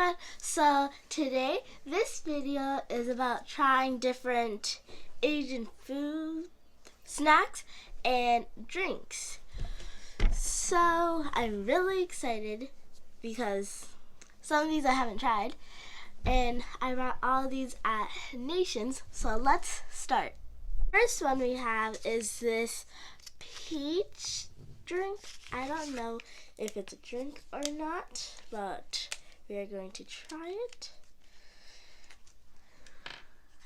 everyone. So today this video is about trying different Asian food, snacks, and drinks. So I'm really excited because some of these I haven't tried, and I brought all these at Nations. So let's start. First one we have is this peach drink. I don't know if it's a drink or not, but we are going to try it.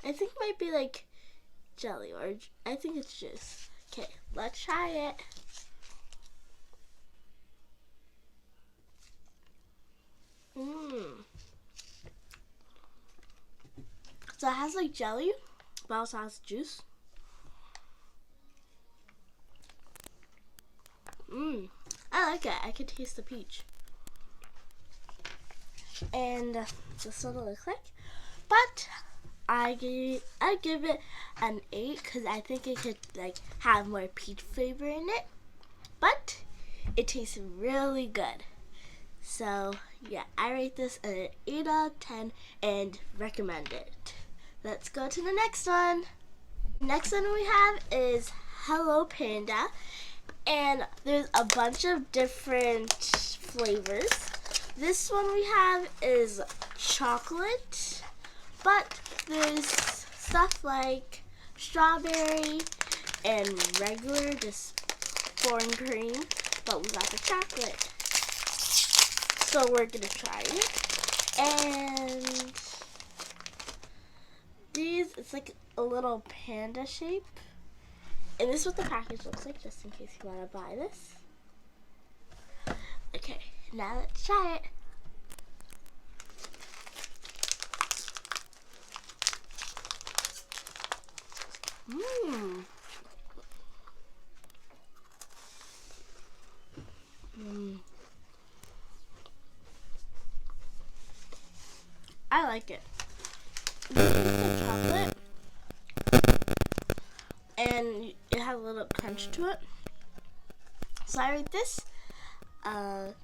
I think it might be like jelly, or I think it's juice. Okay, let's try it. So it has like jelly, but also has juice. I like it. I can taste the peach. And this what it looks like. But I give it an 8 because I think it could like have more peach flavor in it. But it tastes really good. So yeah, I rate this an 8 out of 10 and recommend it. Let's go to the next one. Next one we have is Hello Panda. And there's a bunch of different flavors. This one we have is chocolate, but there's stuff like strawberry and regular, just foreign cream, but we got the chocolate. So we're gonna try it. And these, it's like a little panda shape. And this is what the package looks like, just in case you want to buy this. Okay, now let's try it. I like it. This is the chocolate. And it has a little crunch to it. So I rate this 9.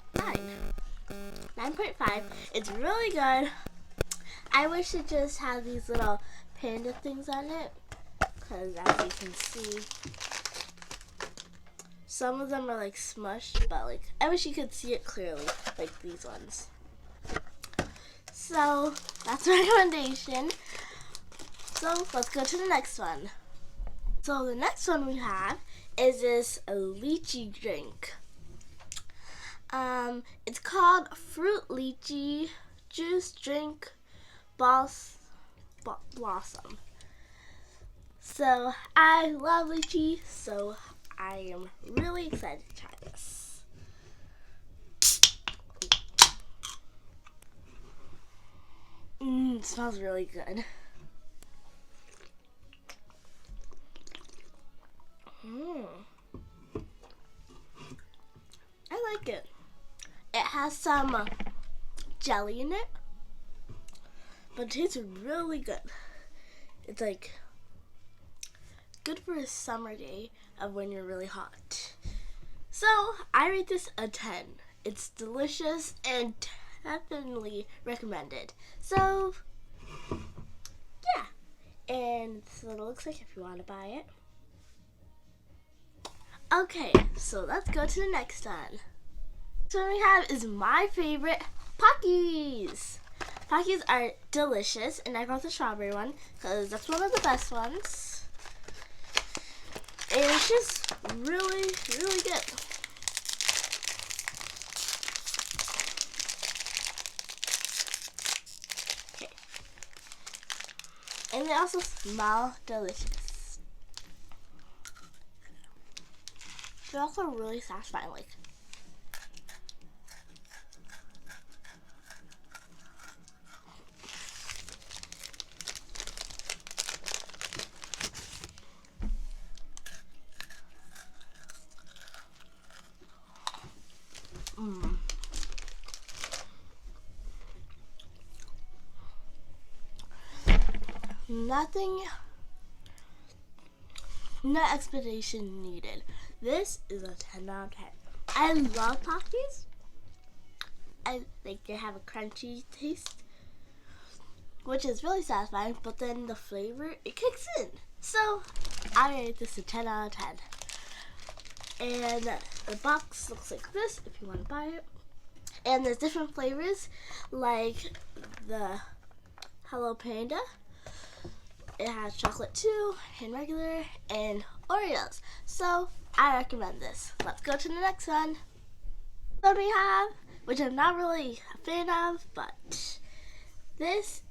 9.5. It's really good. I wish it just had these little panda things on it, because as you can see, some of them are like smushed, but like I wish you could see it clearly, like these ones. So that's my recommendation. So let's go to the next one. So the next one we have is this lychee drink. It's called Fruit Lychee Juice Drink Blossom. So I love lychee, so I am really excited to try this. It smells really good. I like it. It has some jelly in it, but it tastes really good. It's like good for a summer day of when you're really hot. So I rate this a 10. It's delicious and definitely recommended. So yeah, and this is what it looks like if you want to buy it. Okay, so let's go to the next one. So what we have is my favorite, Pockies. Pockies are delicious, and I got the strawberry one because that's one of the best ones. And it's just really, really good. Okay. And they also smell delicious. They're also really satisfying, like. Nothing, no explanation needed. This is a 10 out of 10. I love Pockies, I like they have a crunchy taste, which is really satisfying, but then the flavor, it kicks in. So I rate this a 10 out of 10. And the box looks like this if you want to buy it. And there's different flavors, like the Hello Panda. It has chocolate too, and regular, and Oreos. So I recommend this. Let's go to the next one. What we have, which I'm not really a fan of, but this,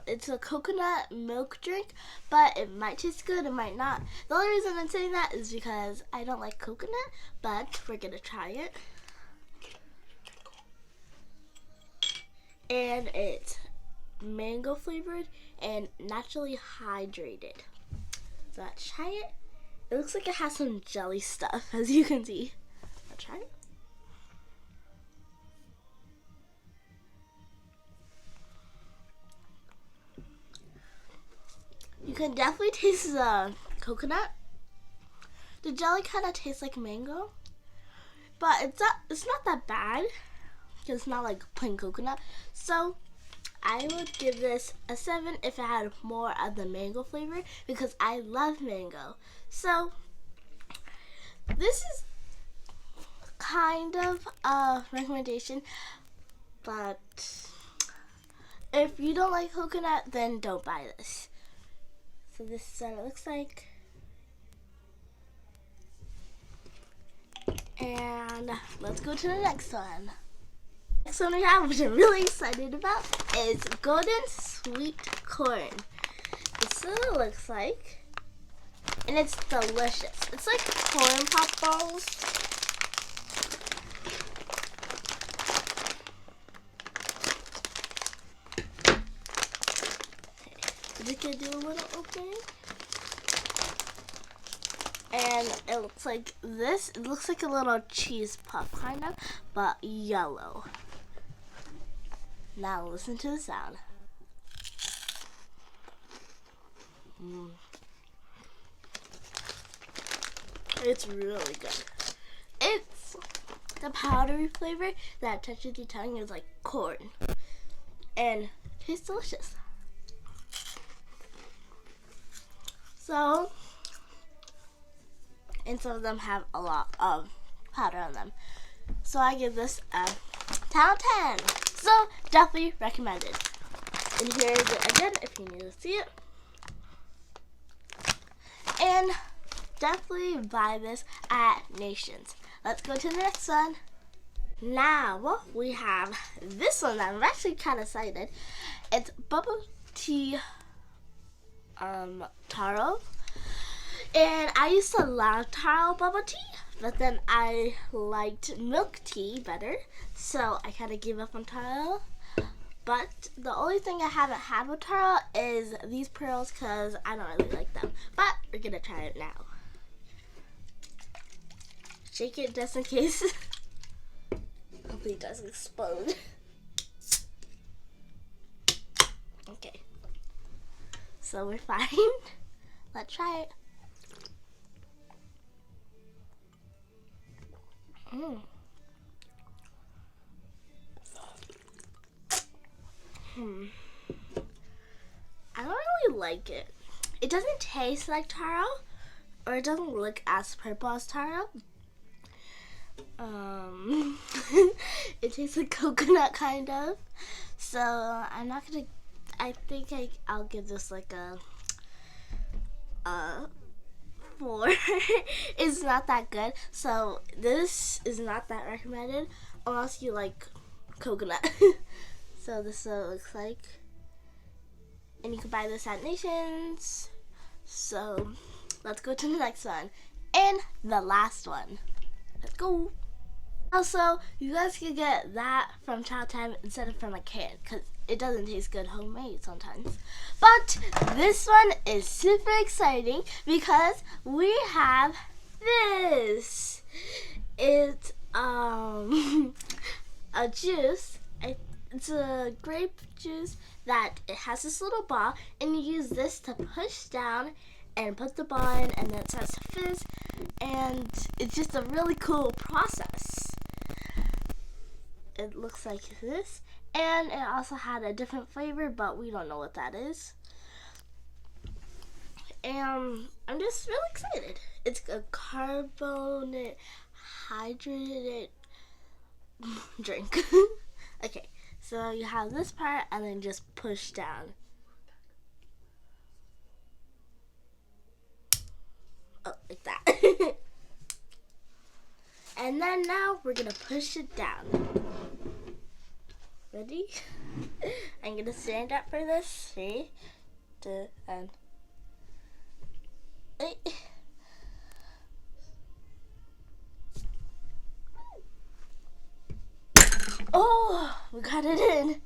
it's a coconut milk drink, but it might taste good, it might not. The only reason I'm saying that is because I don't like coconut, but we're gonna try it. And it's mango flavored and naturally hydrated. So let's try it. It looks like it has some jelly stuff, as you can see. Let's try it. You can definitely taste the coconut. The jelly kind of tastes like mango, but it's not that bad because it's not like plain coconut. So I would give this a 7 if it had more of the mango flavor, because I love mango. So this is kind of a recommendation, but if you don't like coconut, then don't buy this. So this is what it looks like. And let's go to the next one. Next one we have, which I'm really excited about, is Golden Sweet Corn. This is what it looks like. And it's delicious. It's like corn pop balls. I'm just gonna do a little opening. And it looks like this. It looks like a little cheese puff, kind of, but yellow. Now listen to the sound. It's really good. It's the powdery flavor that touches your tongue is like corn. And tastes delicious. So, and some of them have a lot of powder on them. So I give this a 10 out of 10. So definitely recommended. And here is it again if you need to see it. And definitely buy this at Nations. Let's go to the next one. Now we have this one that I'm actually kind of excited. It's bubble tea taro. And I used to love taro bubble tea, but then I liked milk tea better, so I kind of gave up on taro. But the only thing I haven't had with taro is these pearls, because I don't really like them. But we're going to try it now. Shake it just in case. Hopefully it doesn't explode. Okay. So we're fine. Let's try it. I don't really like it. It doesn't taste like taro, or it doesn't look as purple as taro. It tastes like coconut kind of. So I'm not gonna. I think I'll give this like a 4. It's not that good. So this is not that recommended unless you like coconut. So this is what it looks like. And you can buy this at Nations. So let's go to the next one. And the last one. Let's go. Also, you guys can get that from Chow Time instead of from a can, because it doesn't taste good homemade sometimes. But this one is super exciting because we have this. It's a juice. It's a grape juice that it has this little ball, and you use this to push down and put the ball in, and then it starts to fizz, and it's just a really cool process. it looks like this, and it also had a different flavor, but we don't know what that is. And I'm just really excited. It's a carbonate hydrated drink. Okay, so you have this part and then just push down. Oh, like that. And then now we're gonna push it down. Ready? I'm gonna stand up for this. 3, 2, and 8. Oh, we got it in.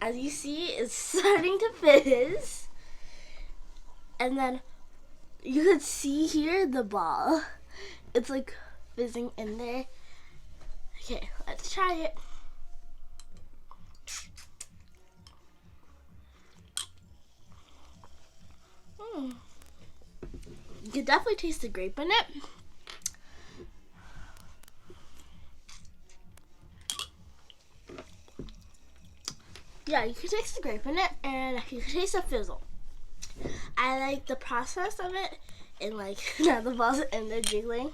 As you see, it's starting to fizz. And then you could see here the ball. It's like fizzing in there. Okay, let's try it. You can definitely taste the grape in it. Yeah, you can taste the grape in it, and you can taste the fizzle. I like the process of it, and like now the balls and they're jiggling.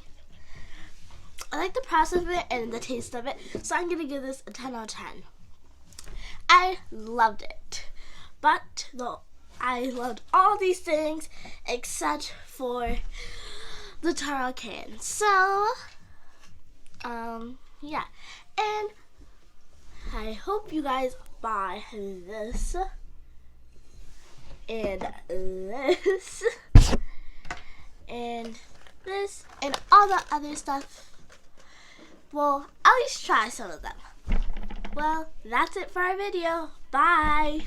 I like the process of it and the taste of it, so I'm gonna give this a 10 out of 10. I loved it, but I loved all these things except for the taro can. So, yeah, and I hope you guys buy this and this and this and all the other stuff. Well, at least try some of them. Well, that's it for our video. Bye!